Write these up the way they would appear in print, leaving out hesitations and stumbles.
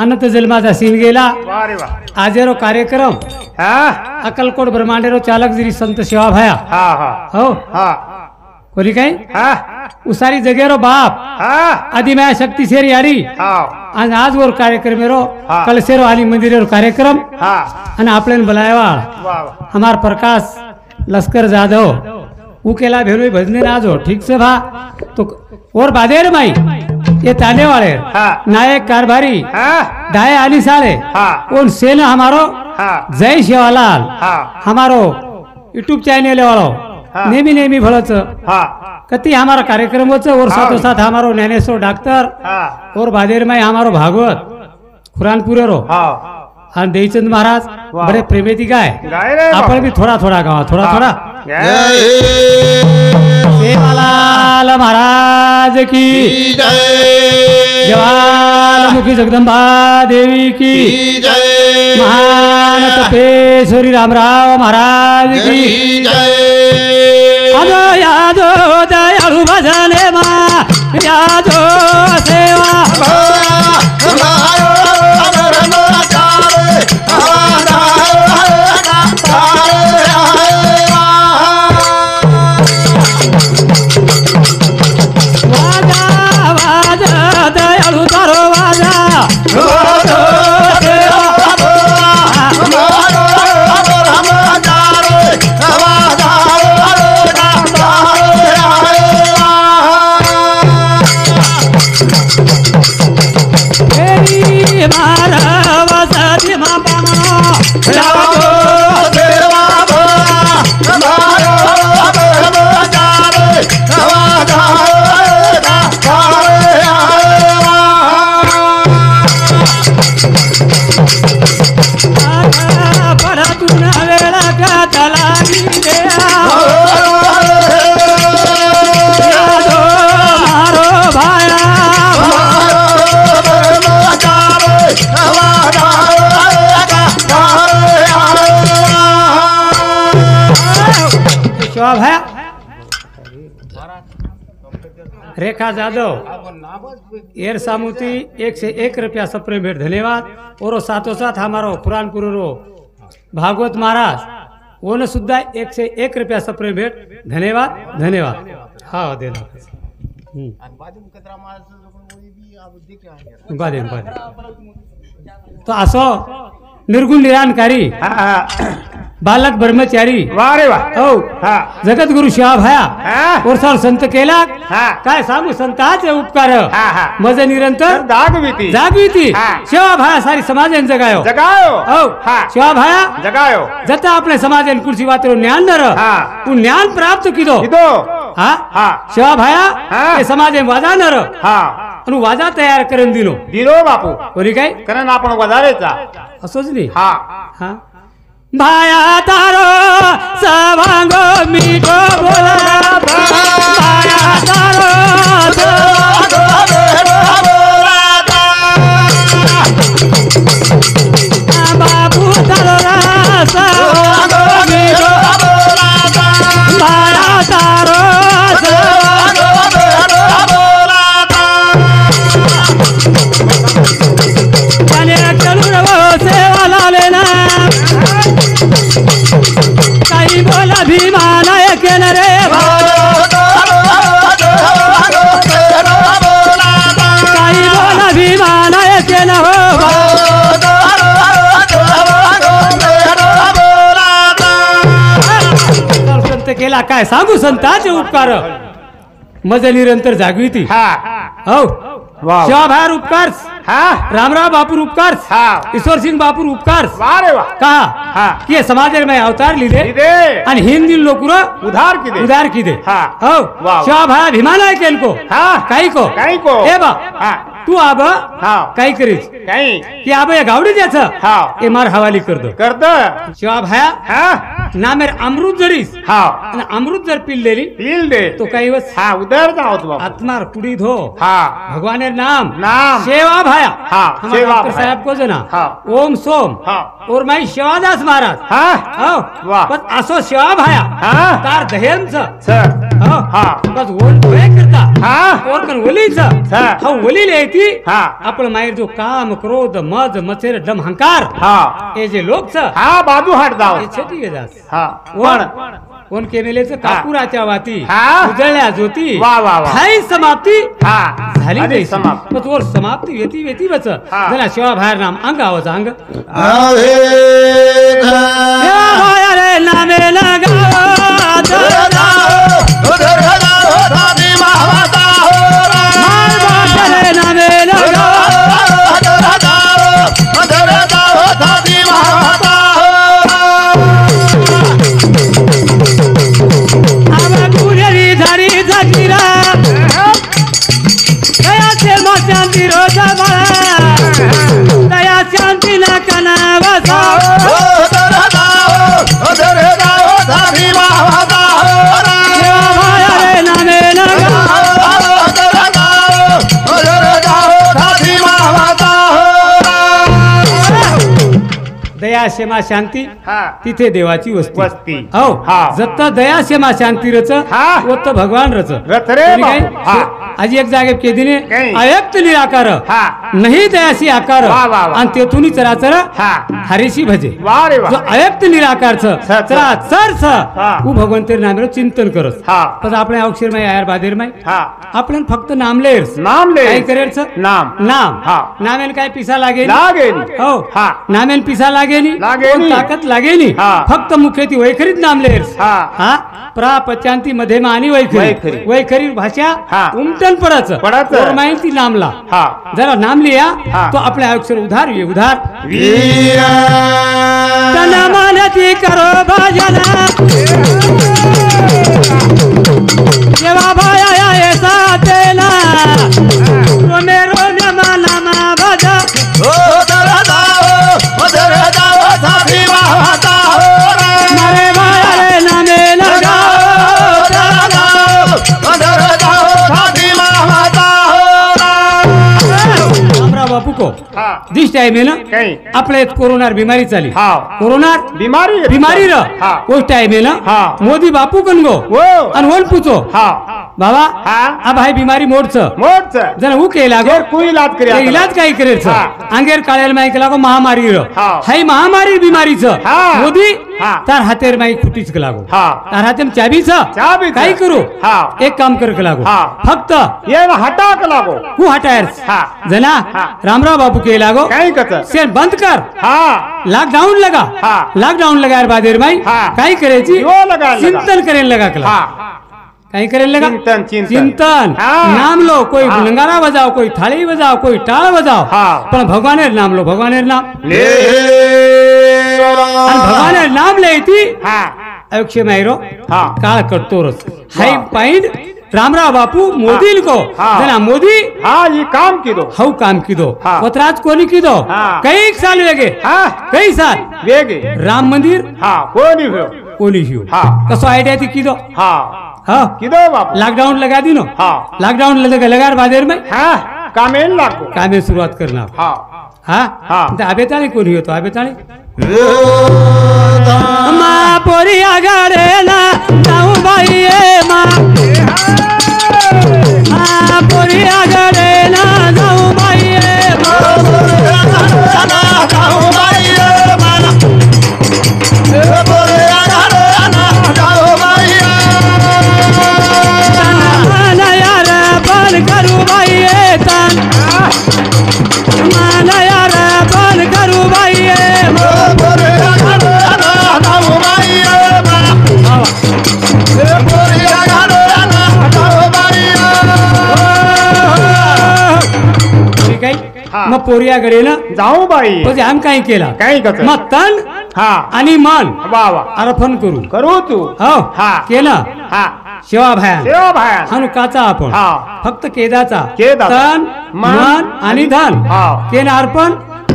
अनंत जन्माचा सीन गेला वारे वा आजेरो कार्यक्रम हा अक्कलकोट ब्रह्मांडेरो चालक जिरी संत सेवा भया हा हा हो हा कोणी काय हा उसारी जगेरो बाप हा आदि माया शक्ति शेरी यारी हा आज आज वो कार्यक्रमेरो हाँ। कलसेरो आली मंदिरेरो कार्यक्रम हा आणि आपल्यान बोलायवा वाह वाह हमार प्रकाश लश्कर जाधव उकेला भेलो भजने नाजो ठीक से भा तो और बादेर माई ये ताने वाले हाँ। नायक कारभारी हा डाय आली साले हाँ। उन सेना हमारो हा जय शिवालाल हा हमारो यूट्यूब चैनल वालो हाँ। नेहमी नेहमी भलच हा कति हमारा कार्यक्रम होच और हाँ। साथों साथ हमारो ज्ञानेश्वर डॉक्टर हा और बादेर माई हमारो भागवत खुरानपुरेरो हा आणि देईचंद महाराज वाह। बड़े प्रेमेती गाय गाय रे बाप। आपण भी थोड़ा थोड़ा गावा थोड़ा हाँ। थोड़ा जय सेवालाल महाराज की ज्वालामुखी जगदंबा देवी की महान तपेश्वरी रामराव महाराज की आजो यादो दयाळु भजने मा यादो सेवा वाजा वाजा दयाळु तारो वाजा हेरी मारा वसति मा पामा परतुन वेळा का तलागी देया यादो मारो भाया शिवा भाया रेखा जाधव एर सामुती 101 रुपया सप्रे भेट धन्यवाद और साथों साथ हमारो पुराणपुरो भागवत महाराज ओन सुद्धा 101 रुपया सप्रे भेट धन्यवाद धन्यवाद हा देना बादेन तो असो निर्गुण निरानकारी हा हा बालक ब्रह्मचारी वारे वा हो हा जगत गुरु शिवा भया हा और सर संत केला हा काय सांगू संताचे उपकार हा हा मज निरंतर दागविती जागविती हा. शिवा भाया सारी समाजेन जगायो जगायो हो हा शिवा भाया जगायो जता आपले समाजेन कुर्सी वातरो ज्ञान नर हा. उ ज्ञान प्राप्त किदो इदो हा हा शिवा भाया हा. ते समाजेन वाजा नर हा आणि वाजा तयार करून दिलो दिलो बापू कोणी काय कारण आपण वधारेचा असोच नाही हा हा भाया तारो सवांगो मीठो बोला भाया तारो बाबू तारो सवांगो मीठो भाया तारो जाने कलुर वो सेवा लालेना काही बोला भीमाना केन रे काही बोला भीमाना केन हो संत केला काय सांगू संताचे उपकार मज निरंतर जागविती हा हो वाह शिवा भायर उपकार हा रामराव बापूर उपकार हा ईश्वर सिंह बापूर उपकार वारे वा कहा हा कि समाज में अवतार लिदे इदे आणि हिंदी लोकुर उधार किदे उदार की दे हा हो वाह. शिवा भाया भीमान आहे केनको हा काही को काही को ए बा हा तू आब हा काही करीस काही की आब या गावडी द्यायचं हा ए मार हवाली कर दो करत शिवा भाया हा ना मेर अमृत जडीस हा आणि अमृत जर पिल्लेली पील दे तो काही वस हा उधर जाओ बापू आत्मार कुडी धो हा भगवानेर नाम नाम सेवा भाया हा, हमारे सेवा डॉक्टर भाया. साहेब को जना हा. ओम सोम हा और माई शिवादास महाराज हा हो वाह. पण असो शिवा भाया हा तार दहेमच सर हा. बस वय करता हा और कन वलीच हा. हा वली लेती हा. आपण माहेर जो काम क्रोध मद मचेर डम हंकार हा हे जे लोक छ हा बाजू हट जाव हे छटी गेलास हा कोण केलेलेच कापुराच्या वाती हा. उजळल्या ज्योती वा, वा, वा. हाय समाप्ती हा झाली आणि नाही समाप्त पण वर समाप्ती येती येती बच हा. जरा शिवा बाहेर नाम अंग आवाज अंग आहे या बाया रे नामे लगावत माल बाया रे नामे लगावत आवा गुरेरी झारी झाकीरा दया से मा शांती रोजा बाळा दया शांती ना कना वसा शिवा बाया रे नामे लगावत दया क्षमा शांती हा तिथे देवाची वस्ती वस्ती हो हा. जत्त दया क्षमा शांती रच हा. वत्त भगवान रच रथ रे तरी काय? बापू. हा. आज एक जागे केदिने काही. अयक्त निराकार हा. नाही दयासी आकार वा, वा, वा. आणि तेथून चराचर हा हरीशी भजे वा रे वा जो अयक्त निराकार छ छ. चराचर छ हा. उ भगवंते नामेर चिंतन करस हा पण આપણે અક્ષરમય આયર બાદેરમય हा આપણે ફક્ત નામ લેર नाम ले काय करेल छ नाम नाम हा. नामेल काय पिसा लागे लागेल हो हा नामेल पिसा लागेनी लागेनी. कोण ताकद लागेनी हा. फक्त मुखेती वैखरीत नाम लेर हा हा प्रापचांती मध्ये आणि वैखरी. वैखरी वैखरी भाषा हा. उमटन पडच पडच. और माहिती नामला हा जरा नाम लिया हा. तो आपल्या अक्षर उधार ये उधार वीर तन मनती करो भजना देवा भाया ऐसा तेना मेरो नमः भजा मारे भाया रे नामे लगा हमरा बापू को हा दिस टाइम है ना काही आपल्या कोरोना बिमारी चाली हा कोरोना बीमारी आहे. बीमारी र हा उस टाइम है ना हा. मोदी बापू कन गो वो आणि वोन पूछो हा बाबा हा. अब हाय बीमारी मोडच मोठ जरा वो के लागो कोई इलाज करे ते इलाज काय करेल हा. अंगेर काळेल माहिती लागो महामारी र हा. हाय महामारी बीमारी छ हा. मोदी हा. तार हातेर माही खुटीच लागो हा तार हातेम चाबी छ चाबी छ. काय करू हा. एक काम कर लागो हा. फक्त ये ना हटा के लागो हु हटायर हा. जना हा. रामराव बापू के लागो काही कच से बंद कर हा लॉकडाउन लगा हा. लॉकडाउन लगायर बादेर माई हा. काय करायची यो लगायला लगा. चिंतन करेल लगा कला हा काही करेल लगा चिंतन, चिंतन. चिंतन हा. नाम लो कोई हा. नंगारा बजाओ कोई थाली बजाओ कोई टाळ बजाओ हा. पण भगवानेर नाम लो भगवानेर नाम ले आणि भगवानेर नाम लेती हा अक्षय मायरो हा काळ कटतोरच हाई पॉइंट रामराव बापू मोदील को हा. जना मोदी हा ये काम की दो हऊ काम किदो हा. वतराज कोणी किदो हा. कई साल वेगे हा कई साल वेगे राम मंदिर हा कोणी हो कोणी हिव हा. कसो आयडिया ती किदो हा हा की दो बाप लॉकडाउन लगा दी नो हा लॉकडाउन लगार बादेर में हा कामेल लागो कामे सुरुवात करणार हा हा हा. आबेताळी कोणी होतो आबेताळी मा पोरी आगाडे ना जाऊ बाई ए मा पोरी आगाडे ना जाऊ बाई ए मा माना यार बन करू बाई ए तन माना यार बन करू बाई ए मा ठीक आहे हा. मग पोरियाकडे ना जाऊ बाई म्हणजे आम काय केला काही कच मग तन हा आणि मन वा वा अर्पण करू करू तू हो हा. केलं हा शिवा भाया देव भाया हानु काचा आपण हा. फक्त केदाचा केदाचा. तन मन मन आणि धन हा. केन अर्पण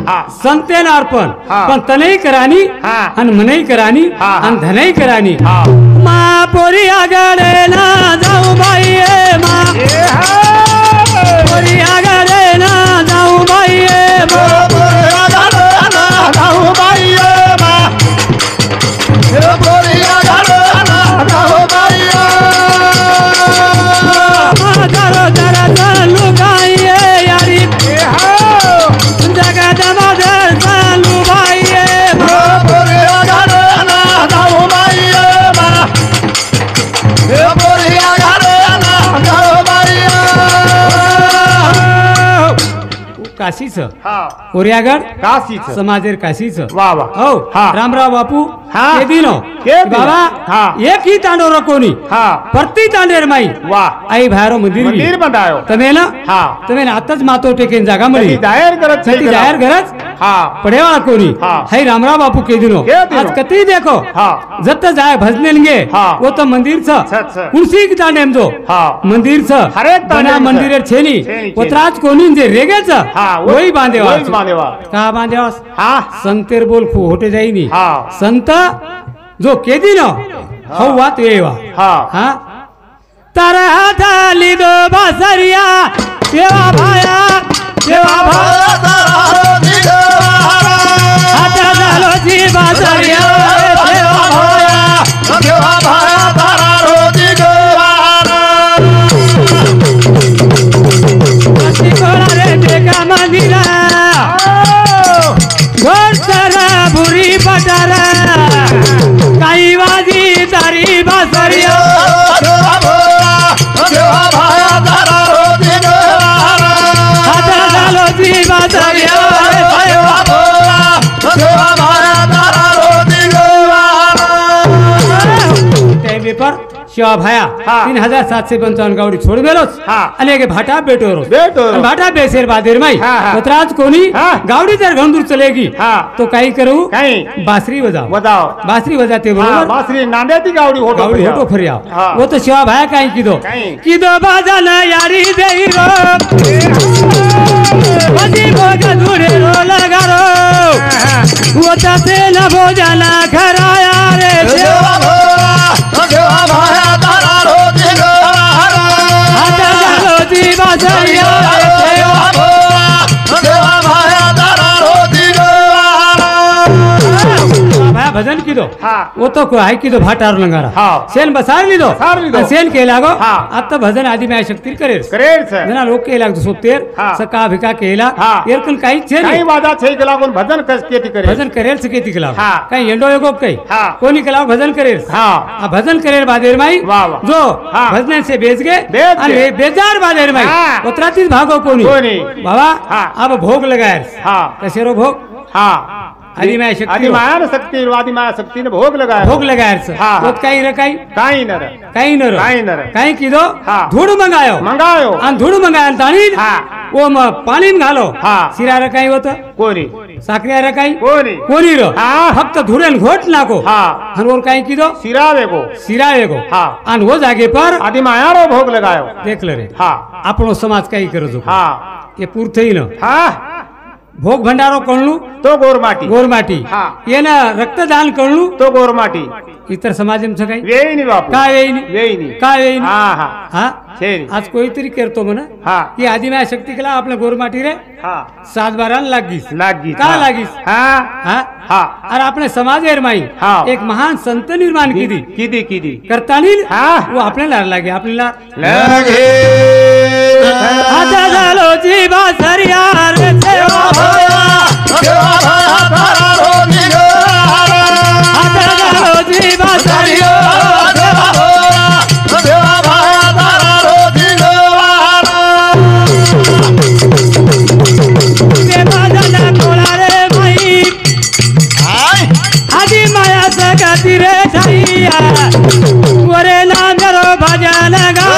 हा संतेन अर्पण हा. पण तनही करानी हा. आणि मनही करानी हा. आणि धनही करानी हा मा पोरी आगाडे ना जाऊ बाई ए मा ए हा पोरी आगाडे ना जाऊ बाई ए मा काशीचं हा कोरियागड काशीचं समाजेर काशीचं वा वा हो हा. रामराव बापू हा. के दिनो के दिनो. बाबा हा. एक ही तांडो रकोनी हा प्रति तांडेर माई वाह आई भारो मंदिर मंदिर बंधायो તમે ना हा તમે आताच मातो टेकेन जागा मळी कधी जाहीर करत ती जाहीर गरज हा पडेवाळा कोणी हा. है रामराव बापू के दिनो के दिनो. आज कतई देखो हा जत जाय भजनेलगे हा. वो तो मंदिर छ छ. कुणसी की तांडेम जो हा मंदिर छ हरेक बना तांडेम छ. मंदिरेर छेनी छेनी. उतराज कोणी जे रेगे छ हा वही बांधेवा वही बांधेवा का बांधेवा हा संतेर बोल खू होटे जाईनी हा संत जो केदी न हौ वात येवा हा हा तारा हाता लिदो बासरिया सेवा भाया हाता झालो जी बासरिया सेवा भाया अति कोळा रे देखा मंदिरा घोड सारा बुरी पटारा काही वाजी तारी बासरिया हाता झालो जी बासरिया टाइम पर शिवा भाया हा. 3755 गावडी छोड गेलोच हा. आणि एक भाटा बेटोरो बेटोरो. भाटा बेसेर बादेर माई हा, हा. उतराज कोणी हा. गावडी जर घंदूर चलेगी हा. तो काही करू काही बासरी बजाव बताओ बासरी बजाते हा बरोबर बासरी नांदेती गावडी होतो गावडी फरिया. होटो फरिया हा. वो तो शिवा भाया काही किदो काही. किदो बाजाना यारी देई रो बजी बोगा दुरे रो लगारो वो तासे न भोजना खराया रे हाता झालो जी बासरिया भाया भजन किदो हा वो तो को आहे किदो भाटार लंगारा हा. सेन बसार लिदो बसार लिदो. आणि सेन केला गो हा. आता भजन आदि में शक्ती करेल करेल सर जना लोक केला सोतेर हा. सका भिका केला हा. एरकन काही छे काही नाही वादा छै के लागून भजन केती करे भजन करेल सके तिकला हा. काही एंडो एगो काही हा. कोणी केला भजन करेल हा आ भजन करेल बादेर माई वाह, वाह. जो हा. भजन से बेच गे बेच आणि गे. बेजार बादेर माई हा. उतरातीच भागो कोणी कोणी. बाबा हा. अब भोग लगायर हा कसेरो भोग हा आदि में शक्ती आदि माया न शक्ती आदि माया शक्ती ने भोग लगाया भोग लगायर हा, हा. तो काही रे काही काही न रे काही न काही न रे. काही किदो हा. धूळ मंगायो मंगायो आणि धूळ मंगायल ताणी हा. ओ मग पाणीन घालो हा. शिरा रे काही होत कोणी साखऱ्या रे काही कोणी कोणी र हा. फक्त धुरेन घोट नाको हा आणि वर काही किदो सिरावे गो शिरा वेगो हा. आणि वो जागे पर आदि माया रो भोग लगायो देखलं रे हा આપણો સમાજ કઈ કરે છે हा એ પૂર થઈ ન हा ભોગ ભંડારો કરણું तो गोरमाटी ગોરમાટી હા. એના રક્તદાન કરણું तो गोरमाटी इतर समाज में छकाई वेईनी बापू काय वेईनी वेईनी काय वेईनी हा हा हा छेनी आज कोणीतरी करतो म्हणा हा की आधी माझ्या शक्ती केला आपल्या गोरमाटी रे हा 7-12 लागीस लागी का लागीस हा हा हा और आपने समाज एरमाई हा. एक महान संत निर्माण की किदी किदी करतानी हा. वो आपल्याला लागे आपल्याला लगे आता झालो जीवा सरिया रे सेवा भाया आता झालो जीवा सरिया ते बाजाना कोळा रे माई आदि माया सगती रे छाईया वरे नांदरो भजन गा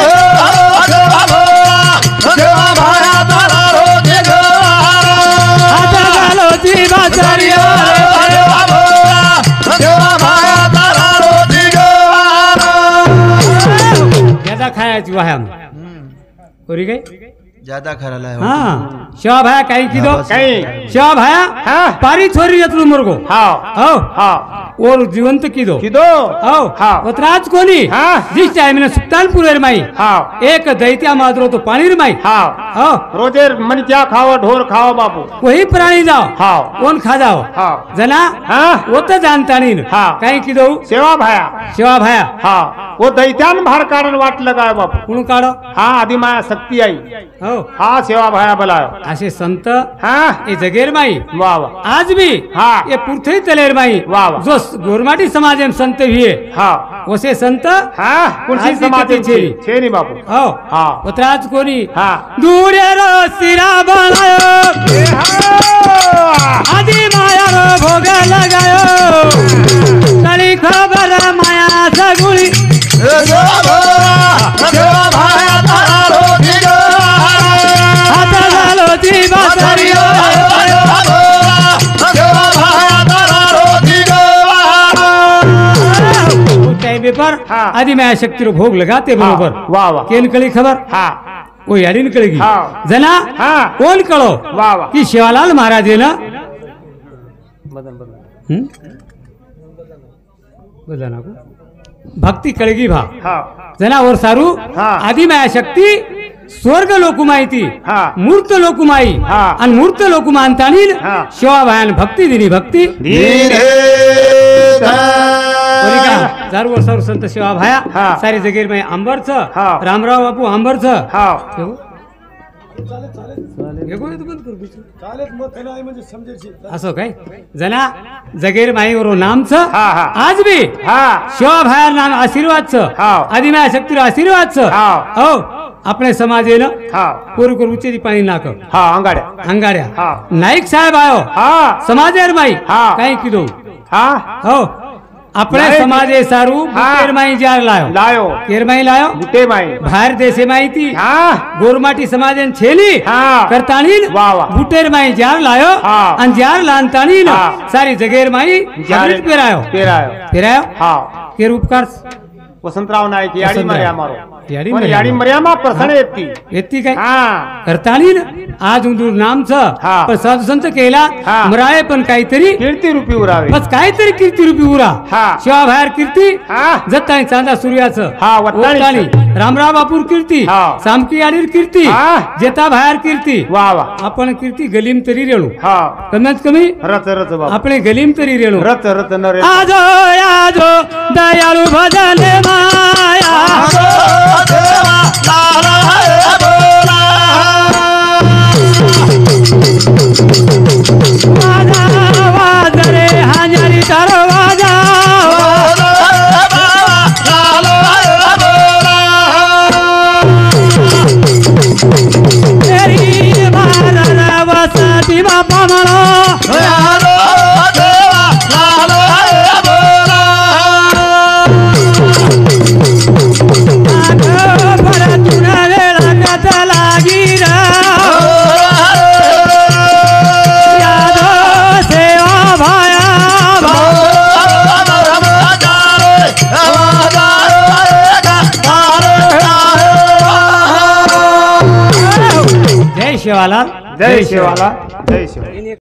आता झालो जीवा सरिया ज्यादा खायची वाहन कोरी गई ज्यादा खराला है हाँ शिवा भाया काही की दो काही शिवा भाया हा पारी छोरी येतलो मुर्गो हा हो हा और जीवंत की दो किदो हो हा उतराज कोणी हा. जिस टाइम ने सुल्तानपुर एर माई हा एक दैत्या मादरो तो पानी रे माई हा हो रोजे मन क्या खाओ ढोर खाओ बापू वही प्राणी जाओ हा कोण खा जाओ हा जना हा वो तो जानता नहीं हा. काही की दो सेवा भाया शिवा भाया हा वो दैत्यान भार कारण वाट लगायो बापू कोण काढो हा आदि माया शक्ती आई हो हा सेवा भाया बोलायो असे संत हा ये जगेर माई वाह वाह आज भी हा. ये पुरथई तलेर माई वाह, वाह. जो गोरमाटी समाज में संत हुए हा वसे संत हा कुणसी आजी समाधी किती छेरी. छेरी बापू हो हा उतराज कोणी हा दूरे रो सिरा बनायो आदि माया रो भोग लगायो कली खबर माया सगुली हाथ झालो जीवा सरियो टाइम पर हाँ। आदि माया शक्ति रो भोग लगाते बरोबर वाह वाह केन कळी खबर हा ओ याडीन कळगी हाँ। जना हाँ। कोण कळो वाह वाह की शिवालाल महाराज आहे ना बोला ना भक्ती कळगी भा हा जनावर सारू हाँ। आदि माया शक्ती स्वर्ग लोक माहिती हाँ। मूर्त लोक माई हाँ। आणि मूर्त लोक मानतानी हाँ। शिवा भयान भक्ती दिली भक्ती धीरे बोली का चार वर्षावर संत शिवा भाया हाँ। सारी जगेर में आंबरच हाँ। रामराव बापू आंबरच हा असो काय जना जगेर माईवर नामच हा, हा. आज बी हा शिवा भाया नाम आशीर्वादच हा. आदि माया शक्ती आशीर्वादच हा. हो आपले समाज आहे ना हा कोर कोर उच्चेरी पाणी नाक हा अंगाड्या अंगाड्या हा. नाईक साहेब आयो हा समाजेर माई हा. काय किदो हा हो આપણે નાયક. સમાજે સારું હા. કેરમાઈ જાર લાયો લાયો કેરમાઈ લાયો ગુટે માઈ બહાર દેશે માહિતી હા ગોરમાટી સમાજન છેલી હા. કરતાણી વાહ, વાહ. બુટેર માઈ જાર લાયો હા. અને જાર લાંતાણી હા. સારી જગેર માઈ જારે હબરીટ પેરાયો પેરાયો પેરાયો હા કેર ઉપકાર વસંતરાવ નાયક યાડી વસંતરાવ. મર્યા મારો યાડી પણ મર્યા. યાડી મર્યામાં પ્રસણે એતી એતી કઈ હા કરताणी आज उंदूर नाम छ हा. पण साधू संत केला हा. मराळे पण काहीतरी કીર્તિ રૂપી ઉરાવે बस काहीतरी कीर्ती रूपी उरा हा. शिवा बाहेर कीर्ती हा जत्तानी चांदा सूर्याचं हा, वत्तानी. ओतानी रामराव बापूर कीर्ती हा. सामकी आडीर कीर्ती हा. जेता बाहेर कीर्ती वा वा आपण कीर्ती गलीम तरी रेणू हा कमीत कमी रच रच बाबा આપણે ગલીમ તરી રેણુ रच रच न रे आजो आजो दयाळु भजन माया वाजा वाजरे हांजारी तारो वाजा तेरी भारत वसती बापा म्हणो जय शिवालाल जय शिवाला जय शिवा